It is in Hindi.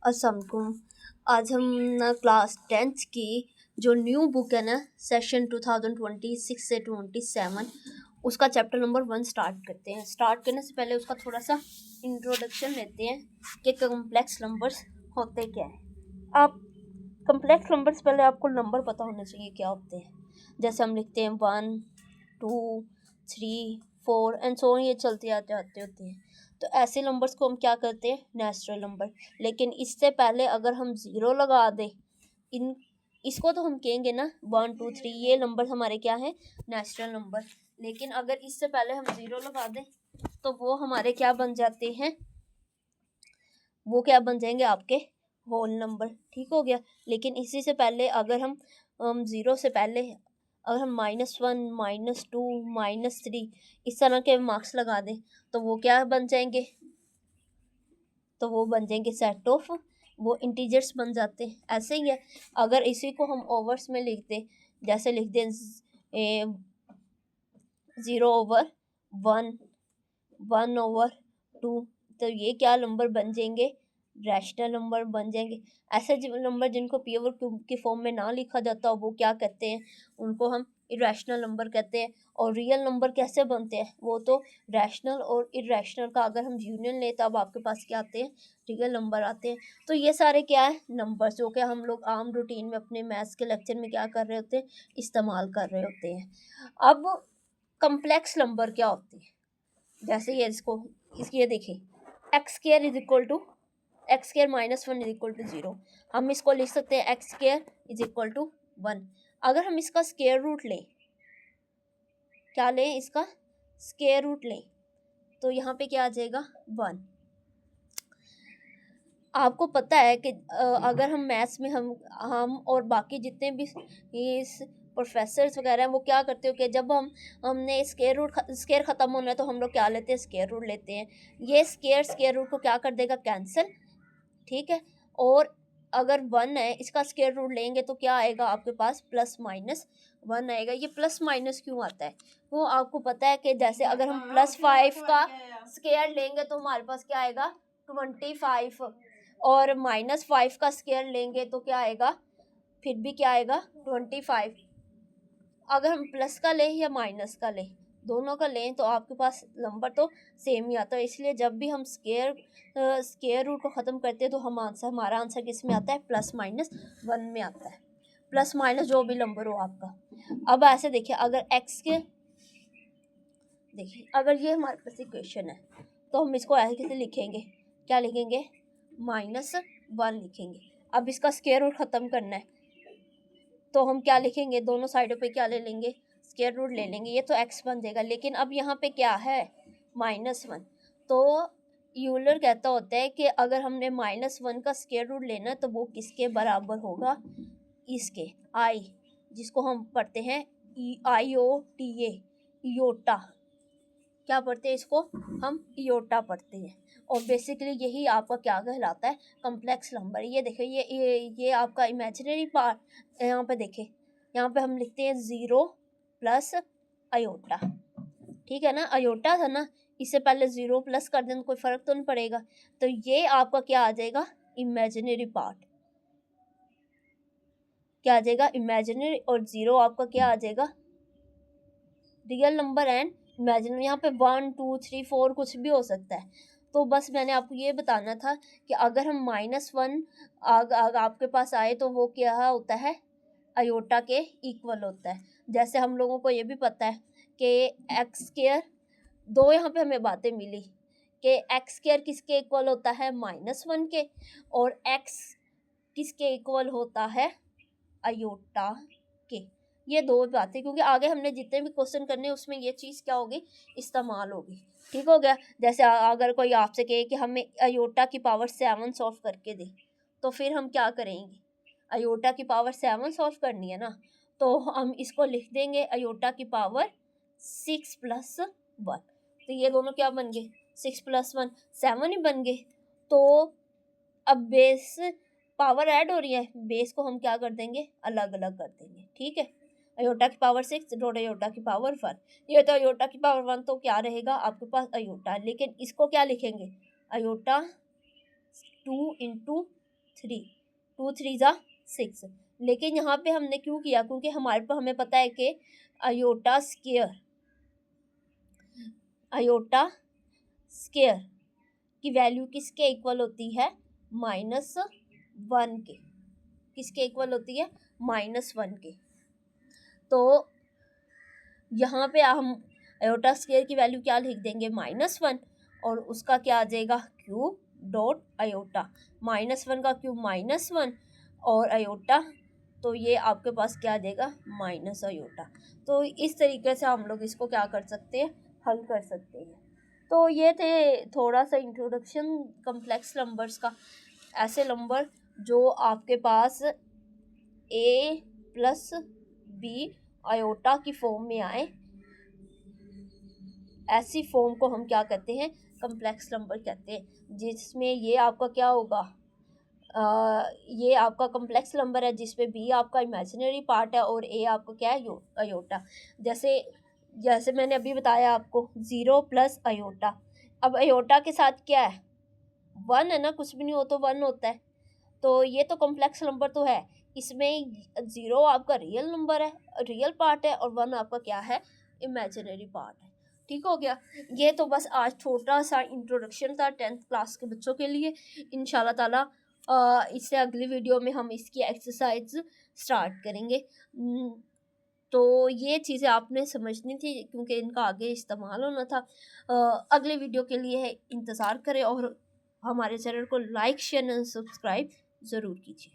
अस्सलाम वालेकुम। आज हम ना क्लास 10th की जो न्यू बुक है ना सेशन 2026 से 27 उसका चैप्टर नंबर 1 स्टार्ट करते हैं। स्टार्ट करने से पहले उसका थोड़ा सा इंट्रोडक्शन लेते हैं कि कम्प्लेक्स नंबर्स होते क्या है। आप कम्प्लेक्स नंबर्स पहले आपको नंबर पता होना चाहिए क्या होते हैं। जैसे हम लिखते हैं 1 2 3 4 एंड सो ये चलते आते आते होते हैं। तो ऐसे नंबर्स को हम क्या करते हैं, नेचुरल नंबर। लेकिन इससे पहले अगर हम ज़ीरो लगा दें इन इसको तो हम कहेंगे ना 1 2 3 ये नंबर हमारे क्या है, नेचुरल नंबर। लेकिन अगर इससे पहले हम ज़ीरो लगा दें तो वो हमारे क्या बन जाते हैं, वो क्या बन जाएंगे आपके होल नंबर। ठीक हो गया। लेकिन इसी से पहले अगर हम ज़ीरो से पहले अगर हम -1 -2 -3 इस तरह के मार्क्स लगा दें तो वो क्या बन जाएंगे, तो वो बन जाएंगे सेट ऑफ, वो इंटीजर्स बन जाते हैं। ऐसे ही है अगर इसी को हम ओवर्स में लिख दें, जैसे लिख दें 0/1 1/2, तो ये क्या नंबर बन जाएंगे, रैशनल नंबर बन जाएंगे। ऐसे नंबर जिनको प्योर क्यूब की फॉर्म में ना लिखा जाता वो क्या कहते हैं, उनको हम इरेशनल नंबर कहते हैं। और रियल नंबर कैसे बनते हैं, वो तो रैशनल और इरेशनल का अगर हम यूनियन लें तब आपके पास क्या आते हैं, रियल नंबर आते हैं। तो ये सारे क्या है, नंबर्स जो कि हम लोग आम रूटीन में अपने मैथ्स के लेक्चर में क्या कर रहे होते हैं, इस्तेमाल कर रहे होते हैं। अब कम्प्लेक्स नंबर क्या होते हैं, जैसे ये ये देखिए x square is equal to x square -1 is equal to 0। हम इसको लिख सकते हैं x square is equal to 1। अगर हम इसका स्क्वायर रूट लें, क्या लें, इसका स्क्वायर रूट लें, तो यहाँ पे क्या आ जाएगा 1। आपको पता है कि अगर हम मैथ्स में हम और बाकी जितने भी इस प्रोफेसर्स वगैरह हैं वो क्या करते हो कि जब हमने स्केयर ख़त्म होना है तो हम लोग क्या लेते हैं, स्केयर रूट लेते हैं। ये स्केयर रूट को क्या कर देगा, कैंसिल। ठीक है। और अगर 1 है, इसका स्केयर रूट लेंगे तो क्या आएगा आपके पास, +-1 आएगा। ये प्लस माइनस क्यों आता है, वो आपको पता है कि जैसे अगर हम +5 का स्केयर लेंगे तो हमारे पास क्या आएगा 25, और -5 का स्केयर लेंगे तो क्या आएगा, फिर भी क्या आएगा 25। अगर हम प्लस का लें या माइनस का लें, दोनों का लें तो आपके पास नंबर तो सेम ही आता है। इसलिए जब भी हम स्केयर रूट को ख़त्म करते हैं तो हमारा आंसर किस में आता है, +-1 में आता है। प्लस माइनस जो भी नंबर हो आपका। अब ऐसे देखिए अगर देखिए अगर ये हमारे पास इक्वेशन है तो हम इसको ऐसे कैसे लिखेंगे, क्या लिखेंगे, -1 लिखेंगे। अब इसका स्केयर रूट ख़त्म करना है तो हम क्या लिखेंगे, दोनों साइडों पे क्या ले लेंगे, स्केयर रूट ले लेंगे। ये तो x बन जाएगा। लेकिन अब यहाँ पे क्या है, -1। तो यूलर कहता होता है कि अगर हमने -1 का स्केयर रूट लेना तो वो किसके बराबर होगा, इसके i, जिसको हम पढ़ते हैं IOTA, इयोटा। क्या पढ़ते हैं इसको, हम इयोटा पढ़ते हैं। और बेसिकली यही आपका क्या कहलाता है, कम्प्लेक्स नंबर। ये देखिए ये आपका इमेजिनरी पार्ट, यहाँ पे देखें, यहाँ पे हम लिखते हैं 0 + अयोटा। ठीक है ना, अयोटा था ना, इससे पहले 0 प्लस कर दें तो कोई फ़र्क तो नहीं पड़ेगा। तो ये आपका क्या आ जाएगा, इमेजिनरी पार्ट, क्या आ जाएगा, इमेजिनरी। और 0 आपका क्या आ जाएगा, रियल नंबर एंड इमेजिनरी। यहाँ पे 1 2 3 4 कुछ भी हो सकता है। तो बस मैंने आपको ये बताना था कि अगर हम -1 आपके पास आए तो वो क्या होता है, अयोटा के इक्वल होता है। जैसे हम लोगों को ये भी पता है कि एक्स स्क्वायर, दो यहाँ पे हमें बातें मिली कि एक्स स्क्वायर किसके इक्वल होता है, -1 के, और एक्स किसके इक्वल होता है, अयोटा के। ये दो बातें, क्योंकि आगे हमने जितने भी क्वेश्चन करने हैं उसमें ये चीज़ क्या होगी, इस्तेमाल होगी। ठीक हो गया। जैसे अगर कोई आपसे कहे कि हमें अयोटा की पावर 7 सॉल्व करके दे, तो फिर हम क्या करेंगे, अयोटा की पावर 7 सॉल्व करनी है ना, तो हम इसको लिख देंगे अयोटा की पावर 6 + 1। तो ये दोनों क्या बन गए, 6 + 1 7 ही बन गए। तो अब बेस पावर ऐड हो रही है, बेस को हम क्या कर देंगे, अलग अलग कर देंगे। ठीक है, अयोटा की पावर 6 डॉट अयोटा की पावर 1। ये तो अयोटा की पावर 1 तो क्या रहेगा आपके पास अयोटा, लेकिन इसको क्या लिखेंगे, अयोटा 2 × 3, 2 3 ज़ा 6। लेकिन यहाँ पे हमने क्यों किया, क्योंकि हमें पता है कि आयोटा स्क्वायर की वैल्यू किसके इक्वल होती है, -1 के। किसके इक्वल होती है, -1 के। तो यहाँ पे हम आयोटा स्क्वायर की वैल्यू क्या लिख देंगे, -1, और उसका क्या आ जाएगा, क्यूब डॉट आयोटा। -1 का क्यूब -1 और आयोटा, तो ये आपके पास क्या आ जाएगा, माइनस आयोटा। तो इस तरीके से हम लोग इसको क्या कर सकते हैं, हल कर सकते हैं। तो ये थे थोड़ा सा इंट्रोडक्शन कम्प्लेक्स नंबर्स का। ऐसे नंबर जो आपके पास a प्लस बी आयोटा की फॉर्म में आए, ऐसी फॉर्म को हम क्या कहते हैं, कम्प्लेक्स नंबर कहते हैं, जिसमें ये आपका क्या होगा, ये आपका कम्प्लेक्स नंबर है जिसमें बी आपका इमेजिनरी पार्ट है और ए आपका क्या है, आयोटा। जैसे मैंने अभी बताया आपको 0 प्लस आयोटा। अब आयोटा के साथ क्या है, 1 है ना, कुछ भी नहीं हो तो 1 होता है। तो ये तो कॉम्प्लेक्स नंबर तो है, इसमें 0 आपका रियल नंबर है, रियल पार्ट है, और 1 आपका क्या है, इमेजिनरी पार्ट है। ठीक हो गया। ये तो बस आज छोटा सा इंट्रोडक्शन था 10th क्लास के बच्चों के लिए। इंशाल्लाह ताला इससे अगली वीडियो में हम इसकी एक्सरसाइज स्टार्ट करेंगे। तो ये चीज़ें आपने समझनी थी क्योंकि इनका आगे इस्तेमाल होना था। अगले वीडियो के लिए इंतज़ार करें और हमारे चैनल को लाइक शेयर एंड सब्सक्राइब ज़रूर कीजिए।